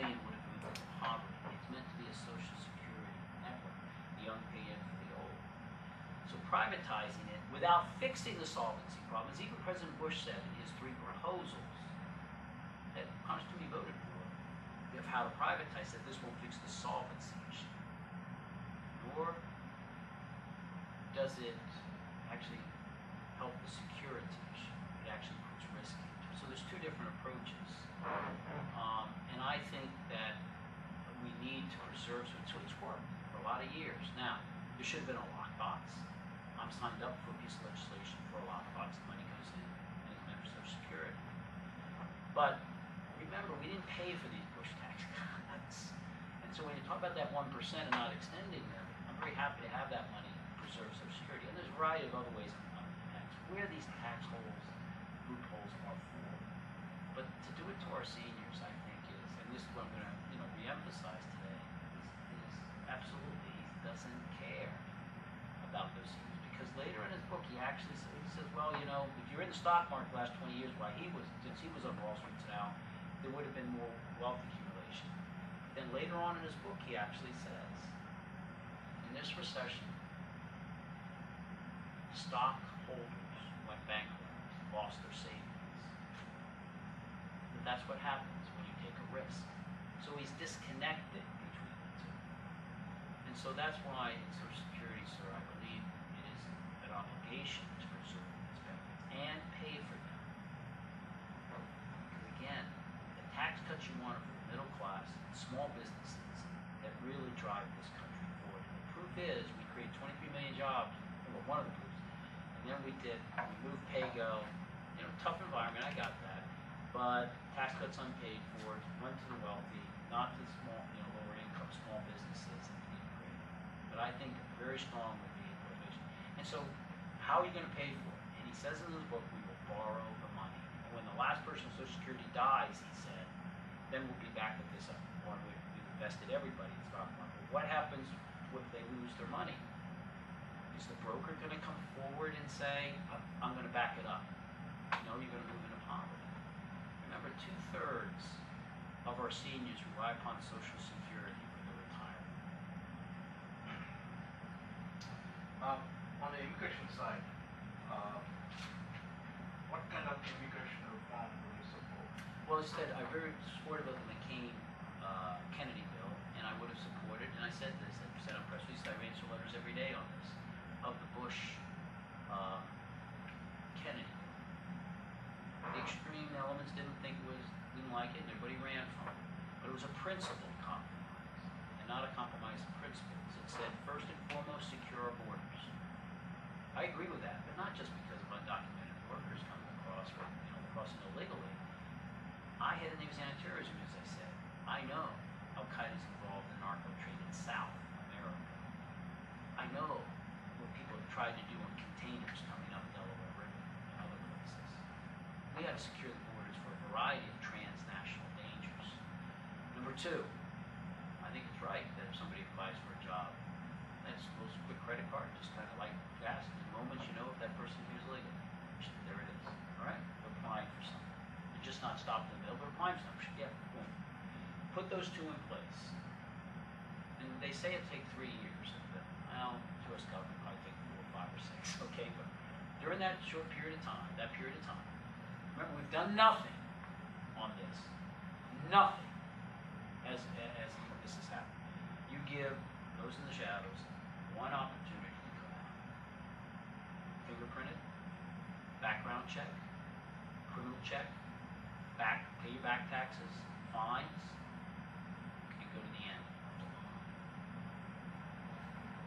million would have moved into poverty. It's meant to be a social security network. The young pay in for the old. So privatizing it without fixing the solvency problems, even President Bush said in his 3 proposals that Congress to be voted for, of how to privatize, that this won't fix the solvency issue. Nor does it actually help the security issue. It actually puts risk into it. So there's 2 different approaches. And I think that we need to preserve it. So it's worked for a lot of years. Now, there should have been a lockbox. I'm signed up for a piece of legislation for a lockbox. The money goes in and it's meant for Social Security. But remember, we didn't pay for these Bush tax cuts. And so when you talk about that 1% and not extending them, I'm very happy to have that money preserve Social Security. And there's a variety of other ways of tax. Where these tax holes, loopholes are for. But to do it to our seniors, I think is, and this is what I'm going to re-emphasize today, is absolutely he doesn't care about those seniors. Because later in his book, he actually says, well, if you're in the stock market the last 20 years, since he was on Wall Street to now, there would have been more wealth accumulation. Then later on in his book, he actually says, in this recession, stockholders went bankrupt, lost their savings. But that's what happens when you take a risk. So he's disconnected between the 2. And so that's why in Social Security, sir, I believe it is an obligation to preserve these benefits and pay for them. Because again, the tax cuts you want are for the middle class, small businesses that really drive this country forward. And the proof is we created 23 million jobs, well, one of the proofs. And then we moved pay-go, tough environment, I got that. But tax cuts unpaid for, went to the wealthy, not to the small, lower income, small businesses, and we need to create. But I think very strong would be motivation. And so, how are you going to pay for it? And he says in his book, we will borrow the money. And when the last person on Social Security dies, he said, then we'll be back at this one where we've invested everybody in the stock market. What happens if they lose their money? Is the broker going to come forward and say, I'm going to back it up? No, you're going to move into poverty. Remember, 2/3 of our seniors rely upon Social Security for their retirement. On the immigration side, what kind of immigration reform do you support? Well, I said I'm very supportive of the McCain-Kennedy bill, and I would have supported, and I said this, I said on press release, I answer letters every day on this, of the Bush-Kennedy bill. The extreme elements didn't like it, and everybody ran from it. But it was a principled compromise, and not a compromise of principles. It said, first and foremost, secure our borders. I agree with that, but not just because of undocumented workers coming across, crossing illegally. I had an anti-terrorism, as I said. I know Al-Qaeda is involved in narco trade in South America. I know what people have tried to do on containers coming up Delaware River and other places. We have to secure the borders for a variety of transnational dangers. Number 2, I think it's right that if somebody applies for a job, that's a quick credit card, just kind of like gas. In the moment you know if that person here is legal. There it is. All right? They're applying for something. They're just not stopped in the middle, they're applying for something. Yeah, boom. Put those 2 in place. And they say it takes 3 years. Well, U.S. government probably take 4, 5, or 6. Okay, but during that short period of time, remember, we've done nothing on this. Nothing as this has happened. You give those in the shadows one opportunity to come out. Fingerprinted, background check, criminal check, pay your back taxes, fines, and go to the end.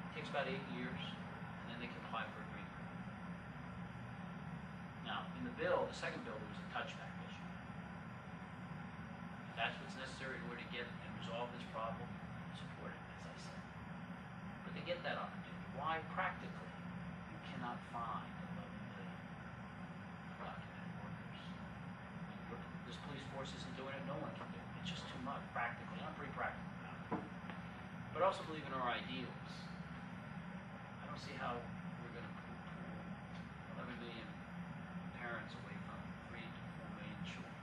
It takes about 8 years, and then they can apply for a green card. Now, in the bill, the second bill, there was a touchback issue. If that's what's necessary in order to get and resolve this problem, support it, as I said. But they get that opportunity. Why? Practically, you cannot find 11 million documented workers. This police force isn't doing it, no one can do it. It's just too much, practically. I'm pretty practical about it. But I also believe in our ideals. I don't see how we're going to pull 11 million parents away from 3 to 4 million children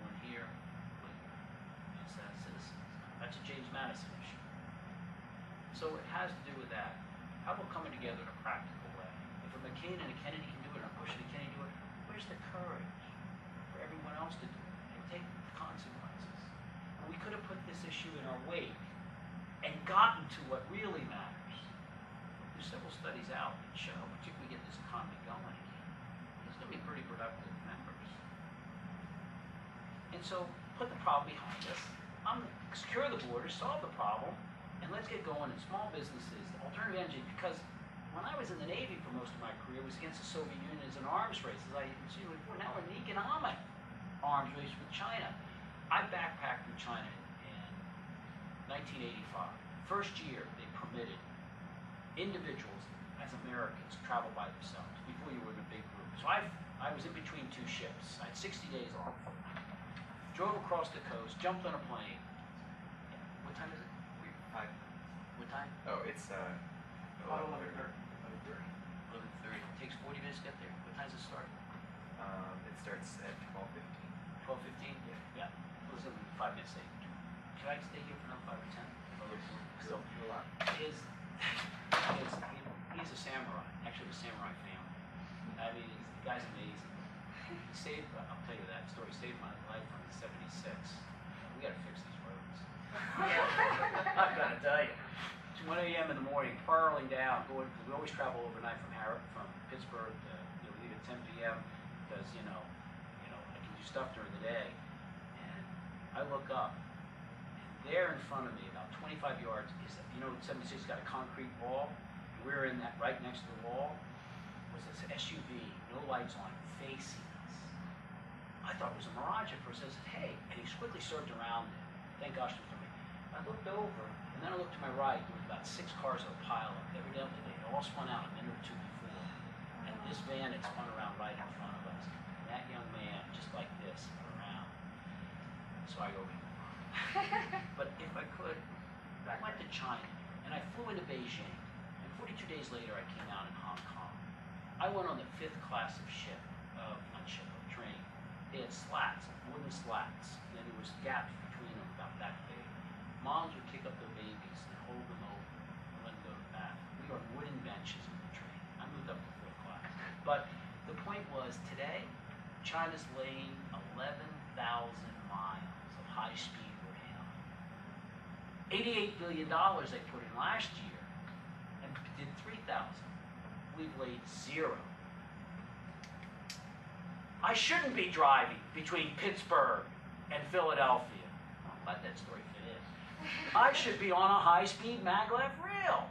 born here with incest Madison issue. So it has to do with that. How about coming together in a practical way? If a McCain and a Kennedy can do it, and a Bush and a Kennedy do it, where's the courage for everyone else to do it and take the consequences? And we could have put this issue in our wake and gotten to what really matters. There's several studies out that show, particularly we get this economy going again, there's going to be pretty productive members. And so put the problem behind us. Secure the borders, solve the problem, and let's get going in small businesses, alternative energy, because when I was in the Navy for most of my career, it was against the Soviet Union as an arms race. As I see before, now we're in an economic arms race with China. I backpacked through China in 1985. First year, they permitted individuals as Americans to travel by themselves before you were in a big group. So I was in between two ships. I had 60 days off. Drove across the coast, jumped on a plane. What time is it? 5. What time? Oh, it's 11:30. 11:30. It takes 40 minutes to get there. What time does it start? It starts at 12:15. 12:15? Yeah. It was 5 minutes late. Can I stay here for another 5 or 10? So, he's a samurai. Actually, a samurai family. I mean, the guy's amazing. He saved, I'll tell you that story, saved my life on 76. We gotta fix these roads. I've gotta tell you. It's 1 a.m. in the morning, whirling down, going, because we always travel overnight from Pittsburgh to, leave at 10 p.m. because, I can do stuff during the day. And I look up, and there in front of me, about 25 yards, is, 76 got a concrete wall. We're in that right next to the wall. Was this SUV, no lights on, facing us. I thought it was a mirage at first. I said, hey, and he quickly served around it. Thank gosh it was for me. I looked over, and then I looked to my right. There was about 6 cars of a pile up. Evidently, they all spun out a minute or two before. And this van had spun around right in front of us. And that young man, just like this, spun around. So I go, but if I could, I went to China, and I flew into Beijing. And 42 days later, I came out in Hong Kong. I went on the 5th class of train. They had slats, wooden slats, and then there was gaps between them about that big. Moms would kick up their babies and hold them over and let them go to the bath. We were on wooden benches in the train. I moved up to 4th class. But the point was, today, China's laying 11,000 miles of high-speed rail. $88 billion they put in last year, and did 3,000. We've laid 0. I shouldn't be driving between Pittsburgh and Philadelphia. I'll let that story fit in. I should be on a high-speed maglev rail.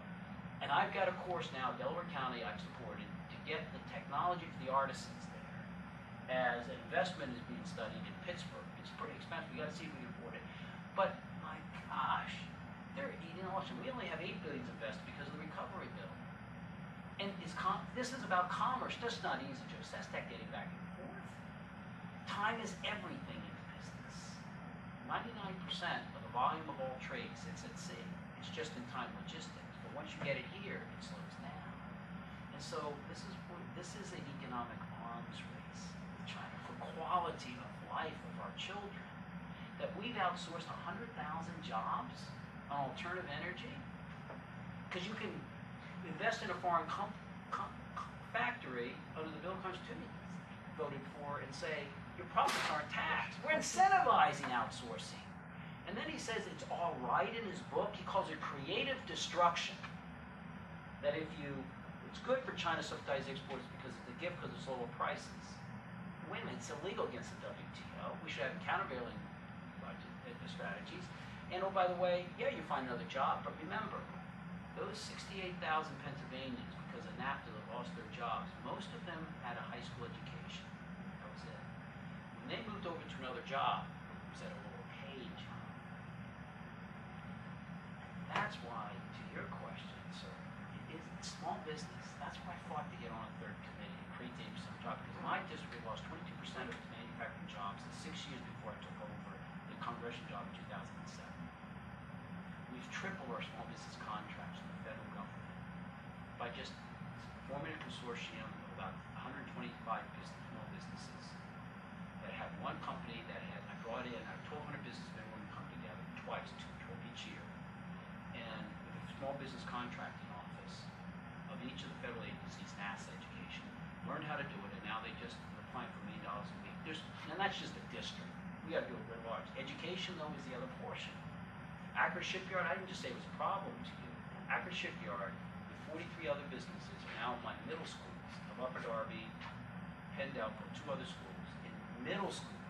And I've got a course now, Delaware County I've supported, to get the technology for the artisans there. As an investment is being studied in Pittsburgh. It's pretty expensive. We got to see if we can afford it. But my gosh, they're eating awesome. We only have $8 billion invested because of the recovery bill. And this is about commerce. That's not easy, Joe. Sestak getting back and forth. Time is everything in business. 99% of the volume of all trade sits at sea. It's just-in-time logistics. But once you get it here, it slows down. And so this is an economic arms race with China for quality of life of our children. That we've outsourced 100,000 jobs on alternative energy, because you can invest in a foreign factory under the bill Constitution voted for and say your profits aren't taxed. We're incentivizing outsourcing. And then he says it's all right in his book. He calls it creative destruction. That it's good for China to subsidize exports because it's a gift because it's lower prices. Wait a minute, it's illegal against the WTO. We should have countervailing strategies. And oh, by the way, yeah, you find another job, but remember, those 68,000 Pennsylvanians, because of NAFTA, that lost their jobs, most of them had a high school education. That was it. When they moved over to another job, it was at a lower paid job. That's why, to your question, sir, it's small business. That's why I fought to get on a 3rd committee and create the 80% job, because my district lost 22% of its manufacturing jobs in 6 years before I took over the congressional job in 2007. We've tripled our small business contracts with the federal government by just forming a consortium of about 125 small businesses that have one company that I brought in, our 1,200 businessmen when we come together twice, each year. Business Contracting Office of each of the federal agencies, NASA education, learned how to do it, and now they just are applying for $1 million a week. And that's just a district. We got to do it very large. Education, though, is the other portion. Akron Shipyard, I didn't just say it was a problem to you. Akron Shipyard, with 43 other businesses, are now in my middle schools of Upper Darby, Pendelco, 2 other schools. In middle school,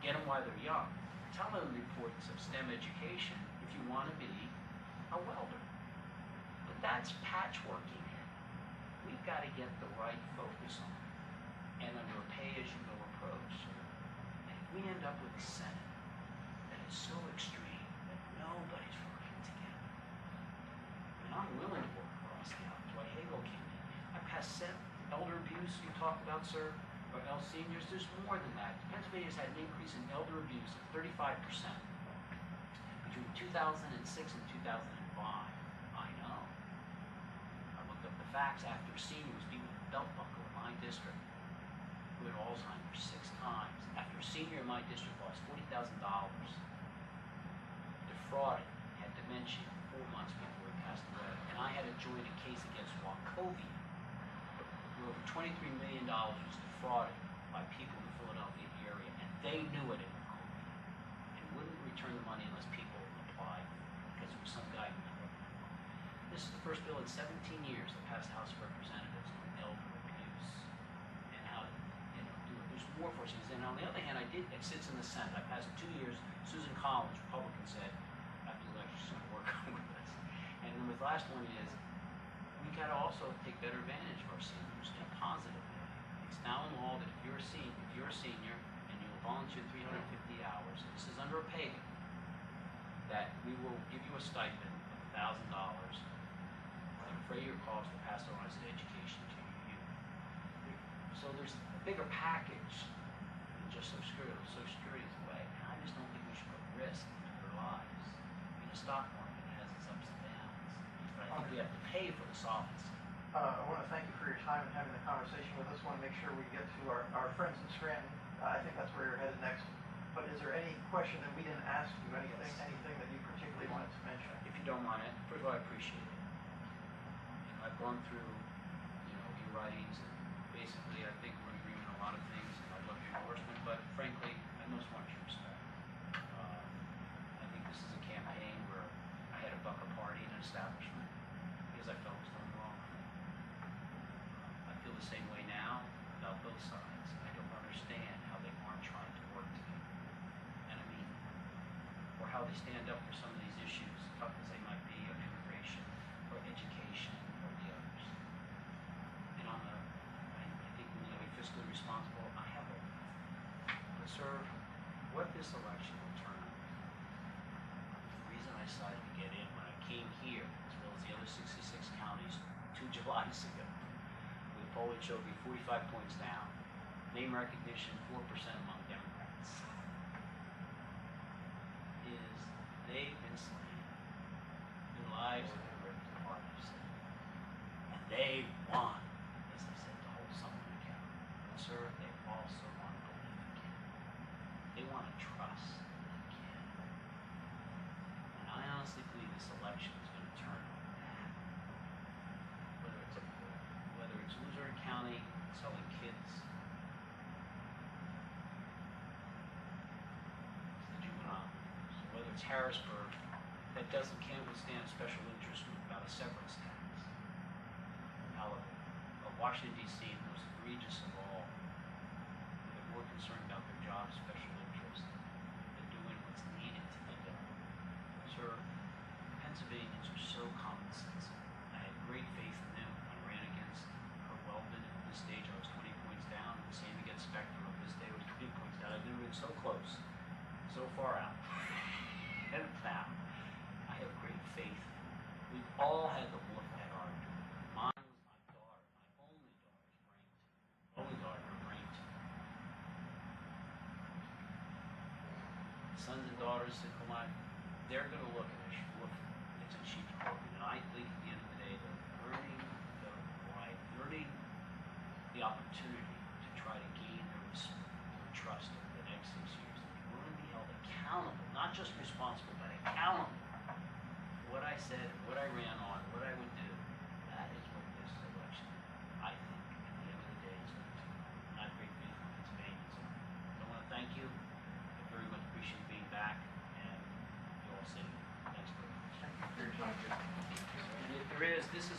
get them while they're young. Tell them the importance of STEM education if you want to be a welder. But that's patchworking it. We've got to get the right focus on it. And under a pay-as-you-go approach. And if we end up with a Senate that is so extreme that nobody's working together, and I'm willing to work across the aisle. Dwight Hagel came in. I passed elder abuse you talked about, sir, or L seniors. There's more than that. Pennsylvania's had an increase in elder abuse of 35% between 2006 and 2005. I know. I looked up the facts. After a senior was beaten with a belt buckle in my district, who had Alzheimer's 6 times. After a senior in my district lost $40,000, defrauded, had dementia 4 months before he passed away, and I had to join a case against Wachovia, where over $23 million was defrauded by people in the Philadelphia area, and they knew it in Wachovia, and wouldn't return the money unless people applied, because there was some guy who never. This is the first bill in 17 years that passed the House of Representatives on elder abuse and how to, do it. There's more forces. And on the other hand, it sits in the Senate. I passed it 2 years. Susan Collins, Republican, said after the election she's going to work with us. And then the last one is we got to also take better advantage of our seniors in a positive way. It's now in law that if you're a senior and you'll volunteer 350 hours, and this is under a pay, that we will give you a stipend of $1,000 and defray your cost to pass on as an education to your youth. So there's a bigger package than just Social Security is a way. And I just don't think we should put risk into their lives. I mean, the stock market has its ups and downs. But I think we have to pay for the softness. I want to thank you for your time and having the conversation with us. I want to make sure we get to our friends in Scranton. I think that's where you're headed next. But is there any question that we didn't ask you? Anything that you particularly wanted to mention? If you don't mind, first of all, I appreciate it. I've gone through, your writings, and basically I think we're in agreement on a lot of things. I'd love your endorsement, but frankly, I most want your respect. I think this is a campaign where I had to buck a party in an establishment because I felt it was done wrong. I feel the same way now about both sides. I don't understand how they aren't trying to work together. And I mean, or how they stand up for some of these issues, tough as they might be, of immigration or education or the others. And I think we need to be fiscally responsible. I have a, but sir, what this election will turn out. The reason I decided to get in when I came here, as well as the other 66 counties 2 Julys ago, with a poll that showed me 45 points down, name recognition 4% among Democrats, is they've been slain. Their lives have been ripped apart, I've said. And they want, as I said, to hold someone accountable. But sir, they also want to believe again. They want to trust again. And I honestly believe this election is going to turn on that. Whether it's Luzerne County selling kids to the juvenile, whether it's Harrisburg that can't withstand a special interest group about a severance tax, Washington D.C., the most egregious of all, they're more concerned about their job special interest than doing what's needed to be done. Sir, Pennsylvanians are so common sense. I had great faith in them. I ran against Kurt Weldon. At this stage, I was 20 points down. The same against Spectrum. At this day, I was 20 points down. I've never been so close, so far out. And now, I have great faith. We've all had the look at our mine was my daughter, my only daughter, ranked. Sons and daughters, they're going to look at it. It's a cheap program. And I think at the end of the day, they're earning the right, earning the opportunity to try to gain their trust over the next 6 years. And you want to be held accountable, not just responsible, but accountable for what I said and what what I ran on, what I would do, that is what this election, I think, at the end of the day, is going to turn out. Not great news for Pennsylvania. So I want to thank you. I very much appreciate being back, and you all safe. Thanks very much. Thank you for your time. And if there is, this is